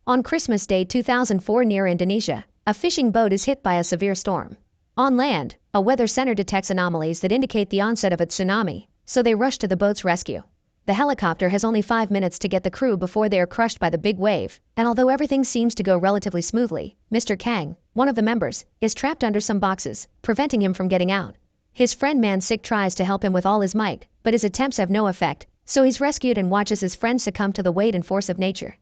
On Christmas Day 2004 near Indonesia, a fishing boat is hit by a severe storm. On land, a weather center detects anomalies that indicate the onset of a tsunami, so they rush to the boat's rescue. The helicopter has only 5 minutes to get the crew before they are crushed by the big wave, and although everything seems to go relatively smoothly, Mr. Kang, one of the members, is trapped under some boxes, preventing him from getting out. His friend Man-sik tries to help him with all his might, but his attempts have no effect, so he's rescued and watches his friend succumb to the weight and force of nature.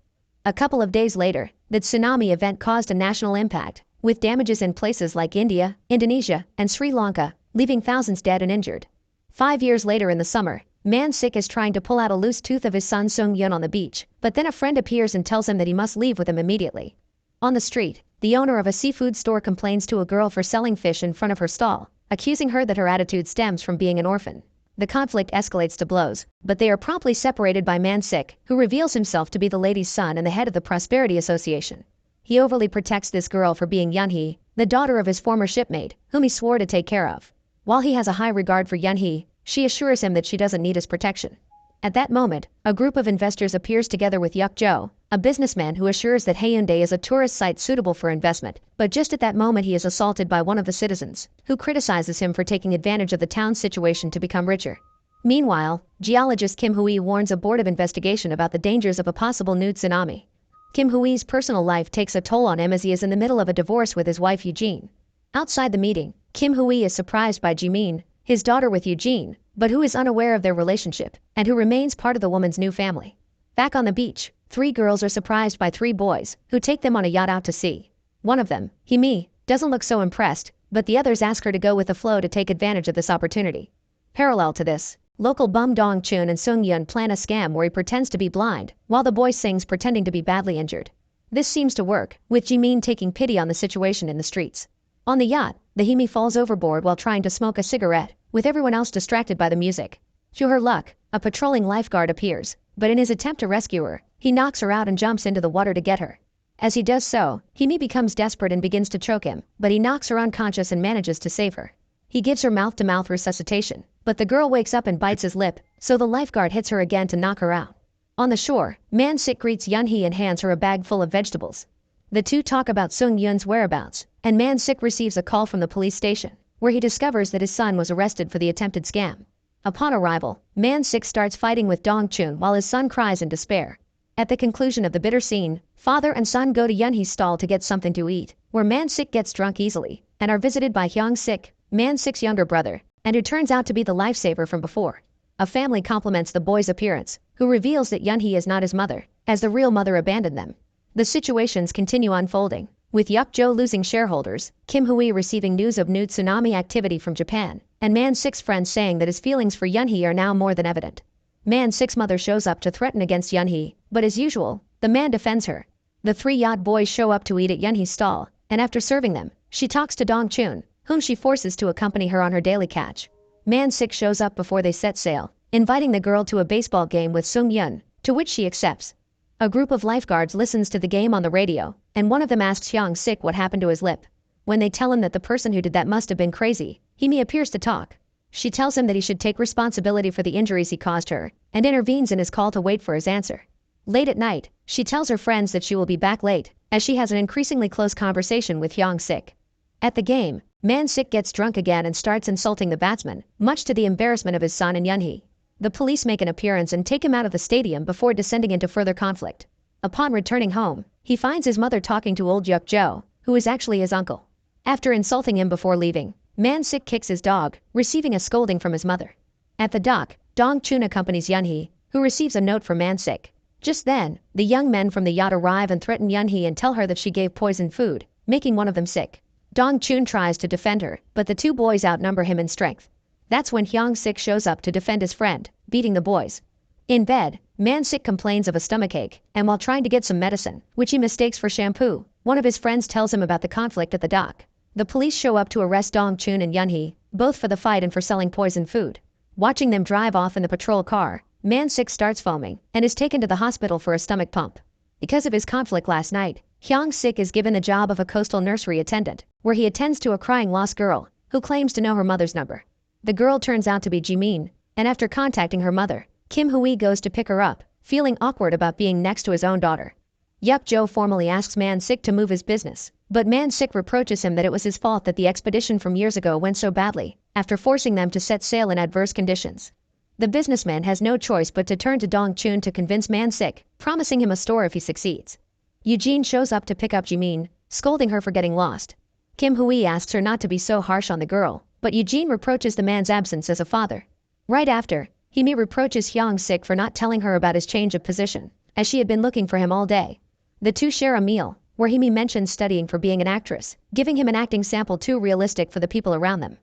A couple of days later, the tsunami event caused a national impact, with damages in places like India, Indonesia, and Sri Lanka, leaving thousands dead and injured. 5 years later in the summer, Man-sik is trying to pull out a loose tooth of his son Sung-yun on the beach, but then a friend appears and tells him that he must leave with him immediately. On the street, the owner of a seafood store complains to a girl for selling fish in front of her stall, accusing her that her attitude stems from being an orphan. The conflict escalates to blows, but they are promptly separated by Man-sik, who reveals himself to be the lady's son and the head of the Prosperity Association. He overly protects this girl for being Yun-hee, the daughter of his former shipmate, whom he swore to take care of. While he has a high regard for Yun-hee, she assures him that she doesn't need his protection. At that moment, a group of investors appears together with Yuk-jo, a businessman who assures that Haeundae is a tourist site suitable for investment, but just at that moment he is assaulted by one of the citizens, who criticizes him for taking advantage of the town's situation to become richer. Meanwhile, geologist Kim Hui warns a board of investigation about the dangers of a possible new tsunami. Kim Hui's personal life takes a toll on him as he is in the middle of a divorce with his wife Eugene. Outside the meeting, Kim Hui is surprised by Jimin, his daughter with Eugene, but who is unaware of their relationship, and who remains part of the woman's new family. Back on the beach, 3 girls are surprised by 3 boys, who take them on a yacht out to sea. One of them, Himi, doesn't look so impressed, but the others ask her to go with the flow to take advantage of this opportunity. Parallel to this, local bum Dong-chun and Sung-yun plan a scam where he pretends to be blind, while the boy sings pretending to be badly injured. This seems to work, with Jimin taking pity on the situation in the streets. On the yacht, the Himi falls overboard while trying to smoke a cigarette, with everyone else distracted by the music. To her luck, a patrolling lifeguard appears, but in his attempt to rescue her, he knocks her out and jumps into the water to get her. As he does so, Himi becomes desperate and begins to choke him, but he knocks her unconscious and manages to save her. He gives her mouth-to-mouth resuscitation, but the girl wakes up and bites his lip, so the lifeguard hits her again to knock her out. On the shore, Man-sik greets Yun-hee and hands her a bag full of vegetables. The two talk about Sung-yun's whereabouts, and Man-sik receives a call from the police station, where he discovers that his son was arrested for the attempted scam. Upon arrival, Man-sik starts fighting with Dong-chun while his son cries in despair. At the conclusion of the bitter scene, father and son go to Yun-hee's stall to get something to eat, where Man-sik gets drunk easily, and are visited by Hyung-sik, Man-sik's younger brother, and who turns out to be the lifesaver from before. A family compliments the boy's appearance, who reveals that Yun-hee is not his mother, as the real mother abandoned them. The situations continue unfolding, with Yuk-jo losing shareholders, Kim Hui receiving news of new tsunami activity from Japan, and Man-sik's friends saying that his feelings for Yun-hee are now more than evident. Man-sik's mother shows up to threaten against Yun-hee, but as usual, the man defends her. The 3 yacht boys show up to eat at Yun-hee's stall, and after serving them, she talks to Dong-chun, whom she forces to accompany her on her daily catch. Man-sik shows up before they set sail, inviting the girl to a baseball game with Sung-yun, to which she accepts. A group of lifeguards listens to the game on the radio, and one of them asks Hyung-sik what happened to his lip. When they tell him that the person who did that must have been crazy, Himi appears to talk. She tells him that he should take responsibility for the injuries he caused her, and intervenes in his call to wait for his answer. Late at night, she tells her friends that she will be back late, as she has an increasingly close conversation with Hyung-sik. At the game, Man-sik gets drunk again and starts insulting the batsman, much to the embarrassment of his son and Yun-hee. The police make an appearance and take him out of the stadium before descending into further conflict. Upon returning home, he finds his mother talking to old Yuk-jo, who is actually his uncle. After insulting him before leaving, Man-sik kicks his dog, receiving a scolding from his mother. At the dock, Dong-chun accompanies Yun-hee, who receives a note from Man-sik. Just then, the young men from the yacht arrive and threaten Yun-hee and tell her that she gave poisoned food, making one of them sick. Dong-chun tries to defend her, but the 2 boys outnumber him in strength. That's when Hyung-sik shows up to defend his friend, beating the boys. In bed, Man-sik complains of a stomachache, and while trying to get some medicine, which he mistakes for shampoo, one of his friends tells him about the conflict at the dock. The police show up to arrest Dong-chun and Yun-hee, both for the fight and for selling poisoned food. Watching them drive off in the patrol car, Man-sik starts foaming, and is taken to the hospital for a stomach pump. Because of his conflict last night, Hyung-sik is given the job of a coastal nursery attendant, where he attends to a crying lost girl, who claims to know her mother's number. The girl turns out to be Jimin, and after contacting her mother, Kim Hui goes to pick her up, feeling awkward about being next to his own daughter. Yup Jo formally asks Man Sik to move his business, but Man Sik reproaches him that it was his fault that the expedition from years ago went so badly, after forcing them to set sail in adverse conditions. The businessman has no choice but to turn to Dong Chun to convince Man Sik, promising him a store if he succeeds. Eugene shows up to pick up Jimin, scolding her for getting lost. Kim Hui asks her not to be so harsh on the girl, but Eugene reproaches the man's absence as a father. Right after, Himi reproaches Hyung Sik for not telling her about his change of position, as she had been looking for him all day. The two share a meal, where Himi mentions studying for being an actress, giving him an acting sample too realistic for the people around them.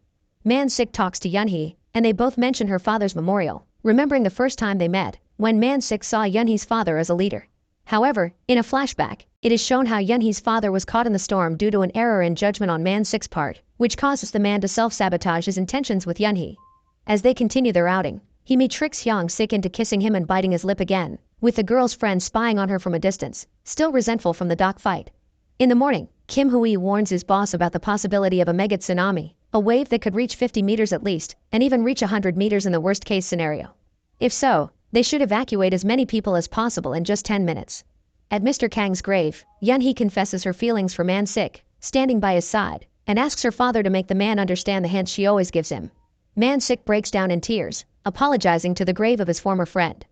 Man Sik talks to Yunhee, and they both mention her father's memorial, remembering the first time they met, when Man Sik saw Yunhee's father as a leader. However, in a flashback, it is shown how Yunhee's father was caught in the storm due to an error in judgment on Man Sik's part, which causes the man to self-sabotage his intentions with Yunhee. As they continue their outing, Himi tricks Hyung Sik into kissing him and biting his lip again, with the girl's friend spying on her from a distance, still resentful from the dock fight. In the morning, Kim Hui warns his boss about the possibility of a Megatsunami, a wave that could reach 50 meters at least, and even reach 100 meters in the worst-case scenario. If so, they should evacuate as many people as possible in just 10 minutes. At Mr. Kang's grave, Yunhee confesses her feelings for Man Sik, standing by his side, and asks her father to make the man understand the hints she always gives him. Man Sik breaks down in tears, apologizing to the grave of his former friend.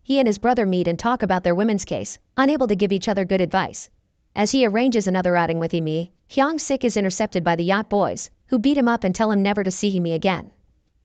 He and his brother meet and talk about their women's case, unable to give each other good advice. As he arranges another outing with Himi, Hyung Sik is intercepted by the yacht boys, who beat him up and tell him never to see Himi again.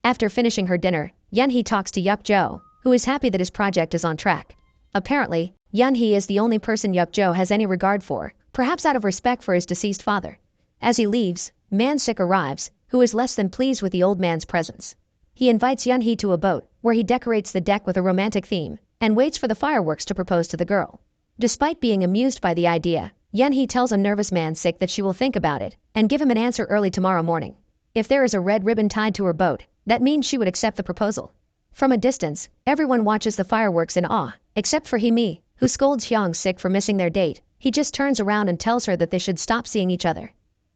After finishing her dinner, Yunhee talks to Yup Jo, who is happy that his project is on track. Apparently, Yunhee is the only person Yup Jo has any regard for, perhaps out of respect for his deceased father. As he leaves, Man Sik arrives, who is less than pleased with the old man's presence. He invites Yunhee to a boat, where he decorates the deck with a romantic theme, and waits for the fireworks to propose to the girl. Despite being amused by the idea, Yunhee tells a nervous Man Sik that she will think about it, and give him an answer early tomorrow morning. If there is a red ribbon tied to her boat, that means she would accept the proposal. From a distance, everyone watches the fireworks in awe, except for Himi, who scolds Hyung Sik for missing their date. He just turns around and tells her that they should stop seeing each other.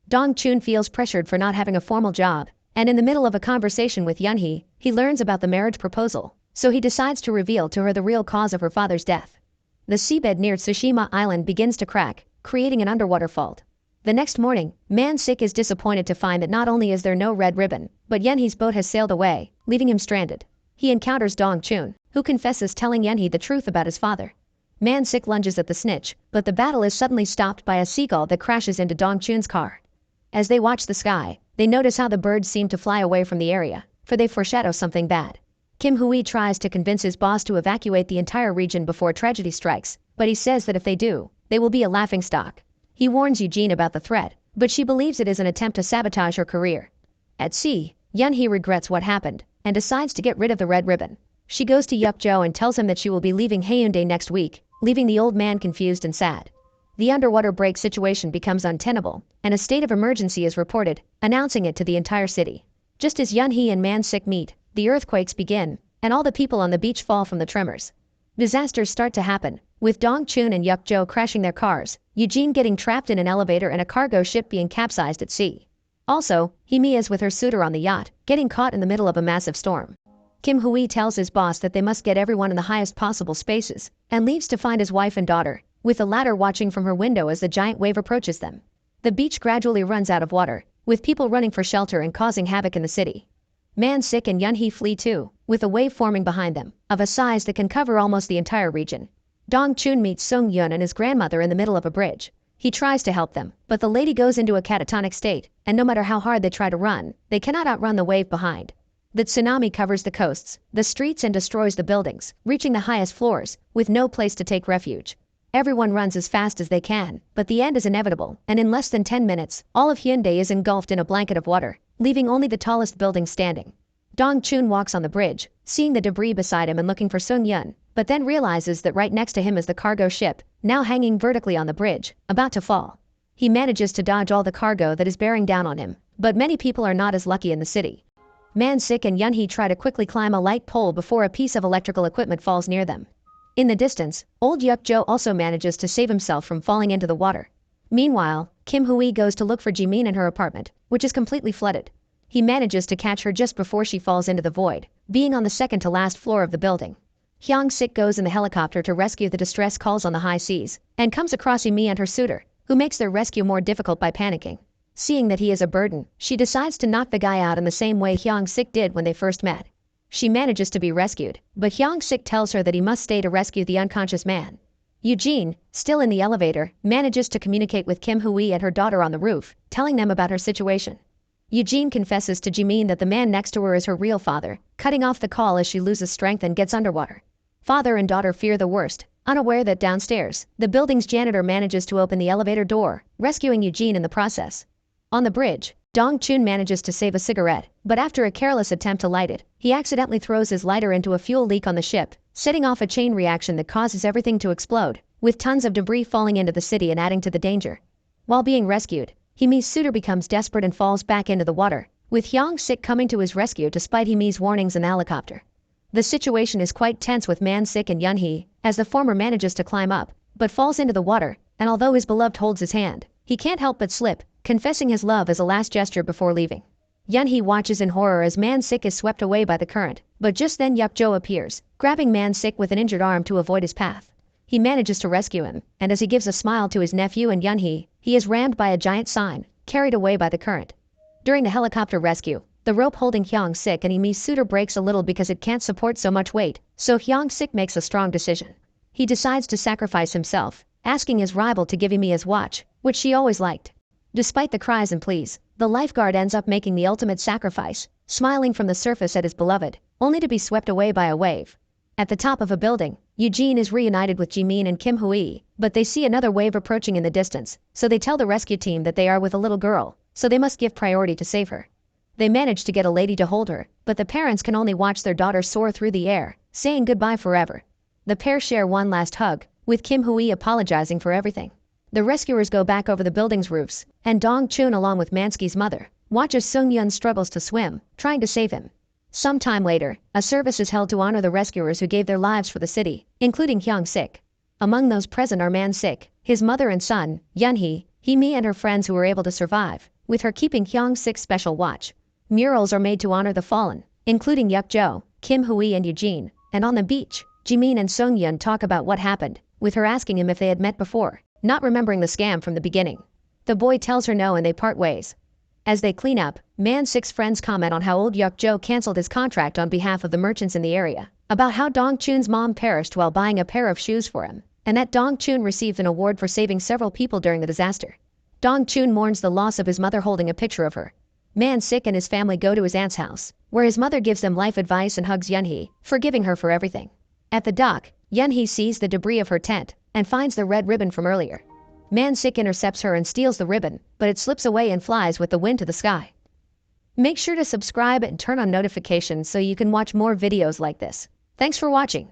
Dong Chun feels pressured for not having a formal job, and in the middle of a conversation with Yunhee, he learns about the marriage proposal, so he decides to reveal to her the real cause of her father's death. The seabed near Tsushima Island begins to crack, creating an underwater fault. The next morning, Man Sik is disappointed to find that not only is there no red ribbon, but Yunhee's boat has sailed away, leaving him stranded. He encounters Dong Chun, who confesses telling Yunhee the truth about his father. Man Sik lunges at the snitch, but the battle is suddenly stopped by a seagull that crashes into Dong Chun's car. As they watch the sky, they notice how the birds seem to fly away from the area, for they foreshadow something bad. Kim Hui tries to convince his boss to evacuate the entire region before tragedy strikes, but he says that if they do, they will be a laughingstock. He warns Eugene about the threat, but she believes it is an attempt to sabotage her career. At sea, Yunhee regrets what happened, and decides to get rid of the red ribbon. She goes to Yup Jo and tells him that she will be leaving Haeundae next week, leaving the old man confused and sad. The underwater break situation becomes untenable, and a state of emergency is reported, announcing it to the entire city. Just as Yunhee and Man Sik meet, the earthquakes begin, and all the people on the beach fall from the tremors. Disasters start to happen, with Dong Chun and Yup Jo crashing their cars, Eugene getting trapped in an elevator and a cargo ship being capsized at sea. Also, Himi is with her suitor on the yacht, getting caught in the middle of a massive storm. Kim Hui tells his boss that they must get everyone in the highest possible spaces, and leaves to find his wife and daughter, with the latter watching from her window as the giant wave approaches them. The beach gradually runs out of water, with people running for shelter and causing havoc in the city. Man Sik and Yunhee flee too, with a wave forming behind them, of a size that can cover almost the entire region. Dong Chun meets Sung Yun and his grandmother in the middle of a bridge. He tries to help them, but the lady goes into a catatonic state, and no matter how hard they try to run, they cannot outrun the wave behind. The tsunami covers the coasts, the streets and destroys the buildings, reaching the highest floors, with no place to take refuge. Everyone runs as fast as they can, but the end is inevitable, and in less than 10 minutes, all of Hyundai is engulfed in a blanket of water, leaving only the tallest building standing. Dong Chun walks on the bridge, seeing the debris beside him and looking for Sung Yun, but then realizes that right next to him is the cargo ship, now hanging vertically on the bridge, about to fall. He manages to dodge all the cargo that is bearing down on him, but many people are not as lucky in the city. Man Sik and Yunhee try to quickly climb a light pole before a piece of electrical equipment falls near them. In the distance, old Yup Jo also manages to save himself from falling into the water. Meanwhile, Kim Hui goes to look for Jimin in her apartment, which is completely flooded. He manages to catch her just before she falls into the void, being on the second to last floor of the building. Hyung-sik goes in the helicopter to rescue the distress calls on the high seas, and comes across Yumi and her suitor, who makes their rescue more difficult by panicking. Seeing that he is a burden, she decides to knock the guy out in the same way Hyung-sik did when they first met. She manages to be rescued, but Hyung-sik tells her that he must stay to rescue the unconscious man. Eugene, still in the elevator, manages to communicate with Kim Hui and her daughter on the roof, telling them about her situation. Eugene confesses to Jimin that the man next to her is her real father, cutting off the call as she loses strength and gets underwater. Father and daughter fear the worst, unaware that downstairs, the building's janitor manages to open the elevator door, rescuing Eugene in the process. On the bridge, Dong-chun manages to save a cigarette, but after a careless attempt to light it, he accidentally throws his lighter into a fuel leak on the ship, setting off a chain reaction that causes everything to explode, with tons of debris falling into the city and adding to the danger. While being rescued, Himi's suitor becomes desperate and falls back into the water, with Hyung-sik coming to his rescue despite Himi's warnings in the helicopter. The situation is quite tense with Man-sik and Yun-hee, as the former manages to climb up, but falls into the water, and although his beloved holds his hand, he can't help but slip, confessing his love as a last gesture before leaving. Yun-hee watches in horror as Man-sik is swept away by the current, but just then Yuk-jo appears, grabbing Man-sik with an injured arm to avoid his path. He manages to rescue him, and as he gives a smile to his nephew and Yun-hee, he is rammed by a giant sign, carried away by the current. During the helicopter rescue, the rope holding Hyung-sik and Himi's suitor breaks a little because it can't support so much weight, so Hyung-sik makes a strong decision. He decides to sacrifice himself, asking his rival to give Himi his watch, which she always liked. Despite the cries and pleas, the lifeguard ends up making the ultimate sacrifice, smiling from the surface at his beloved, only to be swept away by a wave. At the top of a building, Eugene is reunited with Jimin and Kim Hui, but they see another wave approaching in the distance, so they tell the rescue team that they are with a little girl, so they must give priority to save her. They manage to get a lady to hold her, but the parents can only watch their daughter soar through the air, saying goodbye forever. The pair share one last hug, with Kim Hui apologizing for everything. The rescuers go back over the building's roofs, and Dong-chun along with Mansky's mother, watches Sung-yeon struggles to swim, trying to save him. Some time later, a service is held to honor the rescuers who gave their lives for the city, including Hyung-sik. Among those present are Man-sik, his mother and son, Yun-hee, Himi and her friends who were able to survive, with her keeping Hyung-sik's special watch. Murals are made to honor the fallen, including Yuk-jo, Kim Hui and Eugene, and on the beach, Jimin and Sung-yeon talk about what happened, with her asking him if they had met before, not remembering the scam from the beginning. The boy tells her no and they part ways. As they clean up, Man-sik's friends comment on how old Yuk-jo cancelled his contract on behalf of the merchants in the area, about how Dong-chun's mom perished while buying a pair of shoes for him, and that Dong-chun received an award for saving several people during the disaster. Dong-chun mourns the loss of his mother holding a picture of her. Man-sik and his family go to his aunt's house, where his mother gives them life advice and hugs Yun-hee, forgiving her for everything. At the dock, Yun-hee sees the debris of her tent, and finds the red ribbon from earlier. Man-sik intercepts her and steals the ribbon, but it slips away and flies with the wind to the sky. Make sure to subscribe and turn on notifications so you can watch more videos like this. Thanks for watching.